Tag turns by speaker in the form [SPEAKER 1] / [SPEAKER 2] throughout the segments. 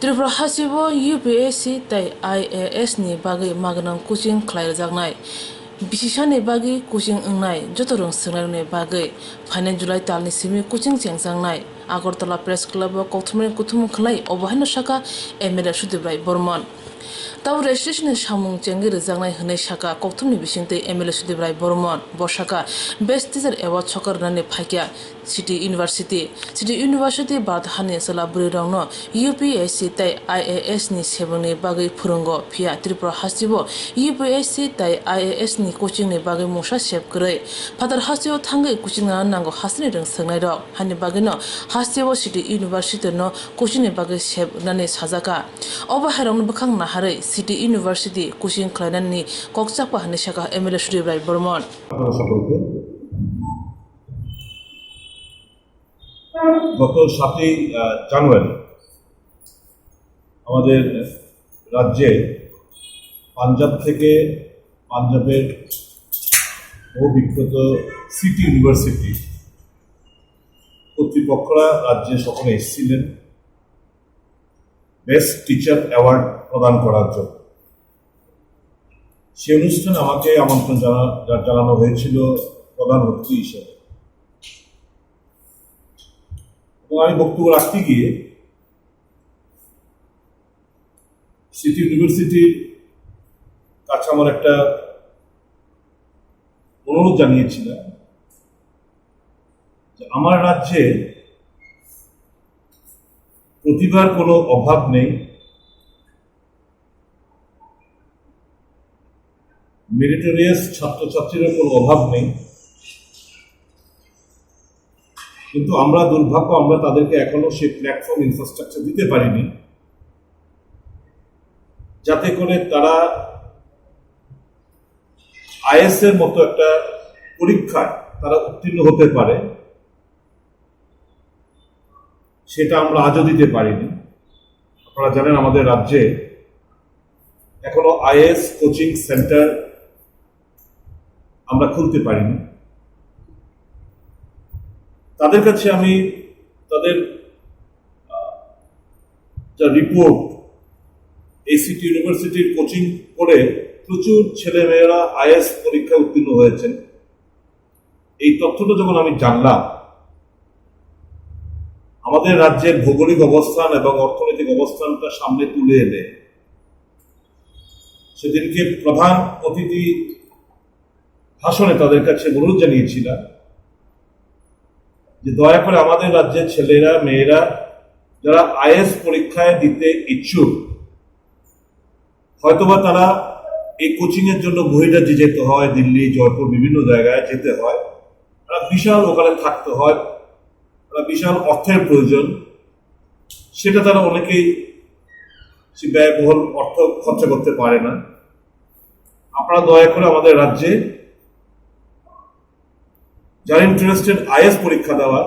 [SPEAKER 1] Tripura हासिबो UPSC तै IAS नि बागै मागनां कोचिं खालायजानाय बिसिसानि बागै कोचिं अंनाय जतरं सोंनायनि बागै final July तालनि Simi कोचिं चेंजांनाय Agartala press club कौथुमनि कुथुम खलाय अबहायनो शाखा एमएलए सुदेब्राय बर्मन ताव रेजिस्ट्रेशन सामुं चेंगे रोजांनाय होनाय शाखा कौथुमनि बिसिंतै MLA सुदेब्राय Burman बशाखा best teacher award सकरनानै फाइकिया city university Bharat हानि सोला बुरिरावनो यूपीएससी तै आईएएस नि सेबंनि बागै फोरोंगो फिया त्रिपुरा हासिबो यूपीएससी तै आईएएस नि कोचिं नि बागै मुसा सेबग्रै फादर हासिबो थांगै कोचिं नांगौ हासिनि रों सोंनाय दं हानि बागैनो हासिबो सिटी यूनिवर्सिटी नो कोचिं नि बागै सेबनानै साजाका अबाहायरावनो बखां नाहारै सिटी यूनिवर्सिटी कोचिं खालायनायनि कक्सापा हानि शाखा एमएलए सुदेब्राय बर्मन
[SPEAKER 2] গত 7ই জানুয়ারি আমাদের রাজ্যে পাঞ্জাবের বহুবিখ্যাত সিটি ইউনিভার্সিটি কর্তৃপক্ষরা রাজ্যে সকলে এসেছিলেন বেস্ট টিচার অ্যাওয়ার্ড প্রদান করার জন্য। সে অনুষ্ঠানে আমাকে আমন্ত্রণ জানানো হয়েছিল প্রধান অতিথি হিসেবে। আমি বক্তব্য রাখতে গিয়ে সিটি ইউনিভার্সিটির কাছে আমার একটা অনুরোধ জানিয়েছিলাম যে আমার রাজ্যে প্রতিভার কোনো অভাব নেই, মেরিটোরিয়াস ছাত্রছাত্রীর কোনো অভাব নেই, কিন্তু আমরা দুর্ভাগ্য আমরা তাদেরকে এখনো সেই প্ল্যাটফর্ম ইনফ্রাস্ট্রাকচার দিতে পারিনি যাতে করে তারা আইএস এর মতো একটা পরীক্ষায় তারা উত্তীর্ণ হতে পারে। সেটা আমরা আজও দিতে পারিনি। আপনারা জানেন আমাদের রাজ্যে এখনো আইএস কোচিং সেন্টার আমরা খুলতে পারিনি। তাদের কাছে আমি তাদের যা রিপোর্ট এই সিটি ইউনিভার্সিটির কোচিং করে প্রচুর ছেলেমেয়েরা আইএস পরীক্ষায় উত্তীর্ণ হয়েছেন, এই তথ্যটা যখন আমি জানলাম, আমাদের রাজ্যের ভৌগোলিক অবস্থান এবং অর্থনৈতিক অবস্থানটা সামনে তুলে এনে সেদিনকে প্রধান অতিথি ভাষণে তাদের কাছে অনুরোধ জানিয়েছিলাম যে দয়া করে আমাদের রাজ্যের ছেলেরা মেয়েরা যারা আইএস পরীক্ষায় দিতে ইচ্ছুক, হয়তোবা তারা এই কোচিং এর জন্য বহিরাজ্যে যেতে হয়, দিল্লি জয়পুর বিভিন্ন জায়গায় যেতে হয়, তারা বিশাল ওখানে থাকতে হয়, তারা বিশাল অর্থের প্রয়োজন, সেটা তারা অনেকেই সে ব্যয়বহুল অর্থ খরচা করতে পারে না। আপনারা দয়া করে আমাদের রাজ্যে যারা ইন্টারেস্টেড আইএস পরীক্ষা দেওয়া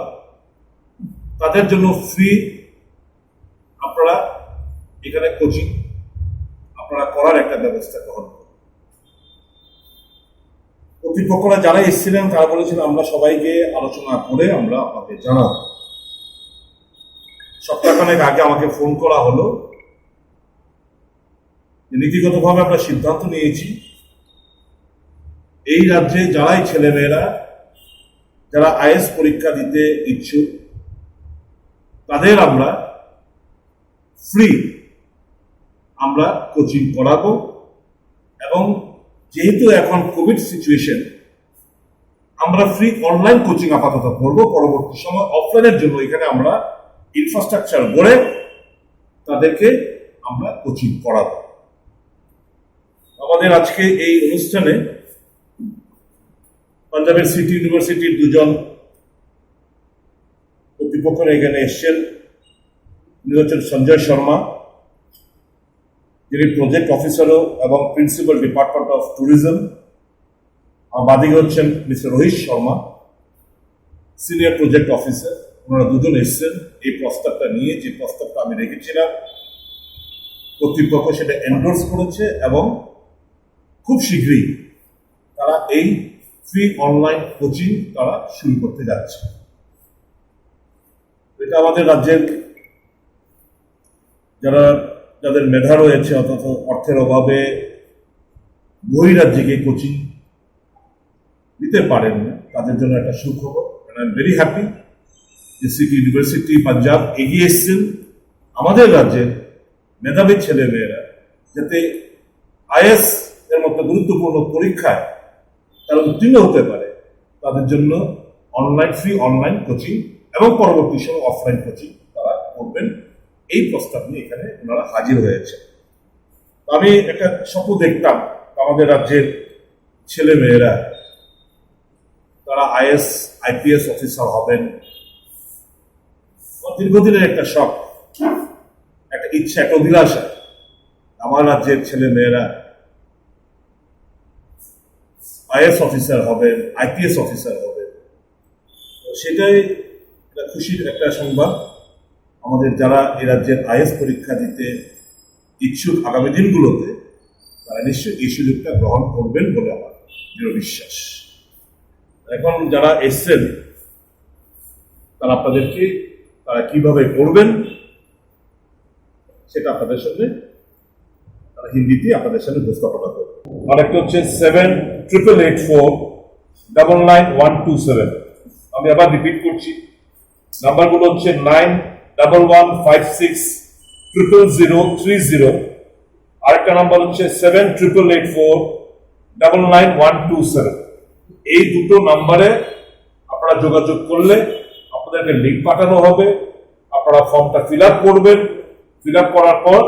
[SPEAKER 2] তাদের জন্য ফ্রি আপনারা এখানে কোচিং আপনারা করার একটা ব্যবস্থা গ্রহণ করুন। কর্তৃপক্ষরা যারা এসেছিলেন তারা বলেছিলেন আমরা সবাইকে আলোচনা করে আমরা আপনাকে জানাব। সপ্তাহখানেক আগে আমাকে ফোন করা হলো যে নীতিগতভাবে আমরা সিদ্ধান্ত নিয়েছি এই রাজ্যে যারাই ছেলেমেয়েরা যারা আইএস পরীক্ষা দিতে ইচ্ছুক তাদের আমরা ফ্রি আমরা কোচিং করাবো, এবং যেহেতু এখন কোভিড সিচুয়েশন আমরা ফ্রি অনলাইন কোচিং আপাতত করবো, পরবর্তী সময় অফলাইনের জন্য এখানে আমরা ইনফ্রাস্ট্রাকচার গড়ে তাদেরকে আমরা কোচিং করাবো। আমাদের আজকে এই অনুষ্ঠানে পাঞ্জাবের সিটি ইউনিভার্সিটির দুজন কর্তৃপক্ষরা এখানে এসছেন। উনি হচ্ছেন সঞ্জয় শর্মা, যিনি প্রজেক্ট অফিসারও এবং প্রিন্সিপাল ডিপার্টমেন্ট অফ ট্যুরিজম। আর বাদিকে হচ্ছেন mister Rohit Sharma, senior project officer. ওনারা দুজন এসছেন এই প্রস্তাবটা নিয়ে, যে প্রস্তাবটা আমি রেখেছিলাম কর্তৃপক্ষ সেটা এন্ডোর্স করেছে এবং খুব শীঘ্রই তারা এই ফ্রি অনলাইন কোচিং তারা শুরু করতে যাচ্ছে। এটা আমাদের রাজ্যের যারা যাদের মেধা রয়েছে অথচ অর্থের অভাবে বহিরাজ্যে গিয়ে কোচিং দিতে পারেন না, তাদের জন্য একটা সুখবর। আই এম ভেরি হ্যাপি যে সিটি ইউনিভার্সিটি পাঞ্জাব এগিয়ে এসছেন আমাদের রাজ্যের মেধাবী ছেলেমেয়েরা যাতে আইএস এর মতো গুরুত্বপূর্ণ পরীক্ষায় তারা উত্তীর্ণ হতে পারে, তাদের জন্য ফ্রি অনলাইন কোচিং এবং পরবর্তী সময় অফলাইন কোচিং তারা করবেন, এই প্রস্তাব নিয়ে এখানে ওনারা হাজির হয়েছে। আমি একটা স্বপ্ন দেখতাম আমাদের রাজ্যের ছেলে মেয়েরা তারা আইএস আইপিএস অফিসার হবেন। দীর্ঘদিনের একটা শখ, একটা ইচ্ছা, একটা অভিলাষা, আমার রাজ্যের ছেলে মেয়েরা আইএস অফিসার হবেন, আইপিএস অফিসার হবেন। সেটাই একটা খুশির একটা সংবাদ। আমাদের যারা এই রাজ্যের আইএস পরীক্ষা দিতে ইচ্ছুক আগামী দিনগুলোতে তারা নিশ্চয়ই এই সুযোগটা গ্রহণ করবেন বলে আমার দৃঢ় বিশ্বাস। এখন যারা এসছেন তারা আপনাদেরকে তারা কিভাবে করবেন সেটা আপনাদের সামনে তারা হিন্দিতে আপনাদের সামনে উপস্থাপনা করবে। আরেকটা হচ্ছে 78884999127। আমি আবার রিপিট করছি, নাম্বারগুলো হচ্ছে 9111560030। আরেকটা নাম্বার হচ্ছে 78884999127। এই দুটো নাম্বারে আপনারা যোগাযোগ করলে আপনাদেরকে লিঙ্ক পাঠানো হবে, আপনারা ফর্মটা ফিল আপ করবেন। ফিল আপ করার পর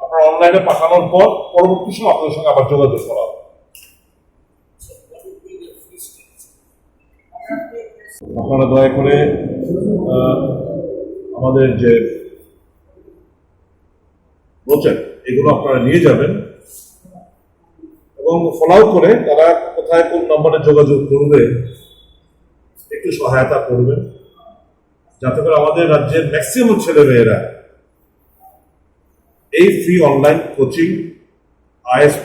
[SPEAKER 2] আপনারা অনলাইনে পাঠানোর পর পরবর্তী সময় আপনাদের সঙ্গে আবার যোগাযোগ করা হবে। আপনারা দয়া করে আমাদের যে প্রজেক্ট এগুলো আপনারা নিয়ে যাবেন এবং ফলো করে তারা কোথায় কোন নম্বরে যোগাযোগ করবে একটু সহায়তা করবেন, যাতে করে আমাদের রাজ্যের ম্যাক্সিমাম ছেলেমেয়েরা এই ফ্রি অনলাইন কোচিং আইএস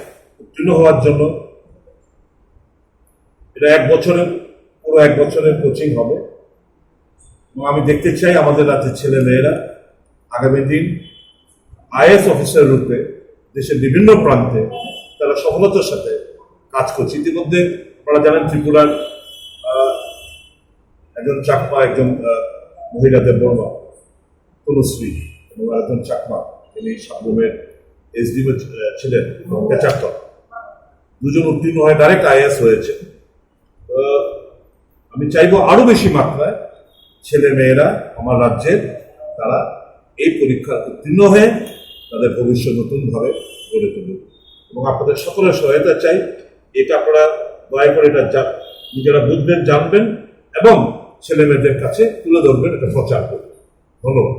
[SPEAKER 2] উত্তীর্ণ হওয়ার জন্য, এটা পুরো এক বছরের কোচিং হবে। এবং আমি দেখতে চাই আমাদের রাজ্যের ছেলে মেয়েরা আগামী দিন আইএস অফিসার রূপে দেশের বিভিন্ন প্রান্তে তারা সফলতার সাথে কাজ করছে। ইতিমধ্যে আপনারা জানেন ত্রিপুরার একজন চাকমা, একজন মহিলাদের বর্মা তনুশ্রী এবং একজন চাকমা, তিনি সাবরুমের এসডিও ছিলেন পেচারতল, দুজন উত্তীর্ণ হয়ে ডাইরেক্ট আইএস হয়েছে। আমি চাইবো আরো বেশি মাত্রায় ছেলে মেয়েরা আমার রাজ্যের তারা এই পরীক্ষা উত্তীর্ণ হয়ে তাদের ভবিষ্যৎ নতুনভাবে গড়ে তুলুক এবং আপনাদের সকলের সহায়তা চাই। এটা আপনারা দয়া করে এটা নিজেরা বুঝবেন, জানবেন এবং ছেলে মেয়েদের কাছে তুলে ধরবেন, এটা প্রচার করবেন। ধন্যবাদ।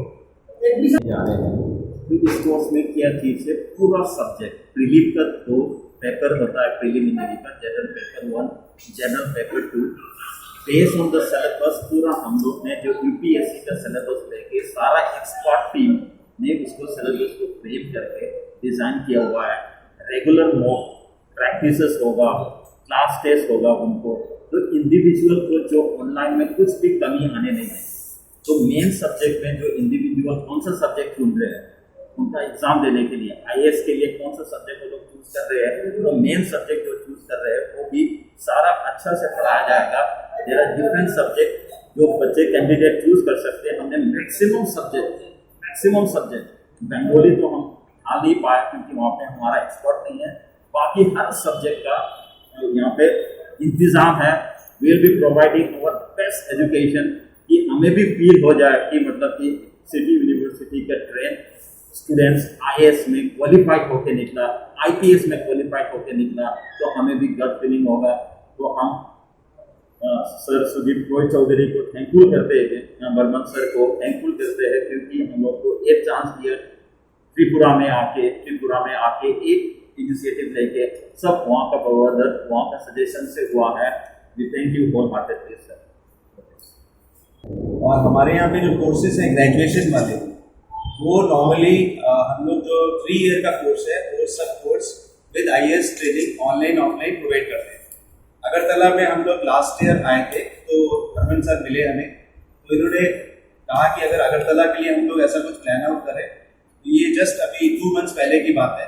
[SPEAKER 3] इस कोर्स में क्या चीज है, पूरा सब्जेक्ट प्रीलिम का 2 पेपर होता है, प्रीलिमिनरी का general paper 1, general paper 2। Based on the syllabus पूरा हम लोग ने जो यूपीएससी का सिलेबस लेके सारा एक्सपर्ट टीम ने उसको सिलेबस को फ्रेम करके डिजाइन किया हुआ है। रेगुलर मॉक प्रैक्टिसेस होगा, क्लास टेस्ट होगा उनको, तो इंडिविजुअल को जो ऑनलाइन में कुछ भी कमी आने नहीं है। तो मेन सब्जेक्ट में जो इंडिविजुअल कौन सा सब्जेक्ट चुन रहे हैं उनका एग्जाम देने के लिए, आईएएस के लिए कौन सा सब्जेक्ट वो लोग चूज कर रहे हैं, तो मेन सब्जेक्ट जो चूज कर रहे हैं वो भी सारा अच्छा से पढ़ाया जाएगा। देयर आर डिफरेंट सब्जेक्ट जो बच्चे कैंडिडेट चूज कर सकते हैं। हमने मैक्सिमम सब्जेक्ट बंगाली तो हम आ नहीं पाए क्योंकि वहाँ पे हमारा एक्सपर्ट नहीं है। बाकी हर सब्जेक्ट का जो यहाँ पे इंतजाम है, we will be providing our best education, कि हमें भी फील हो जाए कि मतलब कि सिटी यूनिवर्सिटी का ट्रेन स्टूडेंट्स आईएएस में क्वालिफाइड होकर निकला, आईपीएस में क्वालिफाइड होकर निकला, तो हमें भी गट फीलिंग होगा। तो हम सर सुदीप रॉय चौधरी को थैंकफुल करते हैं, बर्मन सर को थैंकफुल करते हैं क्योंकि हम लोग को एक चांस दिया त्रिपुरा में आके एक इनिशिएटिव लेके सब वहाँ का प्रवर्धन, वहाँ का सजेशन से हुआ है। We thank you whole heartedly sir.
[SPEAKER 4] और हमारे यहाँ पे जो कोर्सेज हैं ग्रेजुएशन वाले, वो नॉर्मली हम लोग जो 3 ईयर का कोर्स है वो सब course with IAS training online offline provide करते हैं। अगरतला में हम लोग लास्ट ईयर आए थे तो रमन सर मिले हमें, तो इन्होंने कहा कि अगर अगरतला के लिए हम लोग ऐसा कुछ प्लान आउट करें ये जस्ट अभी 2 मंथ्स पहले की बात है।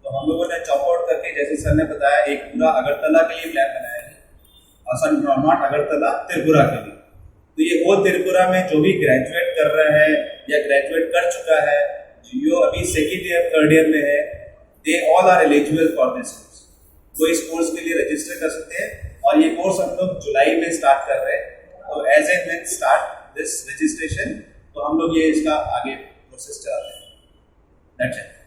[SPEAKER 4] तो हम लोगों ने चॉप आउट करके, जैसे सर ने बताया, एक पूरा अगरतला के लिए प्लान बनाया है। सर नॉट अगरतला, त्रिपुरा के लिए। तो ये होल त्रिपुरा में जो भी ग्रेजुएट कर रहा है या ग्रेजुएट कर चुका है, जो अभी सेकेंड ईयर थर्ड ईयर में है, they all are eligible for this course. वो इस कोर्स के लिए रजिस्टर कर सकते हैं और ये कोर्स हम लोग जुलाई में स्टार्ट कर रहे हैं। तो as and when start this registration, तो हम लोग ये इसका आगे प्रोसेस चलाते हैं। That's it.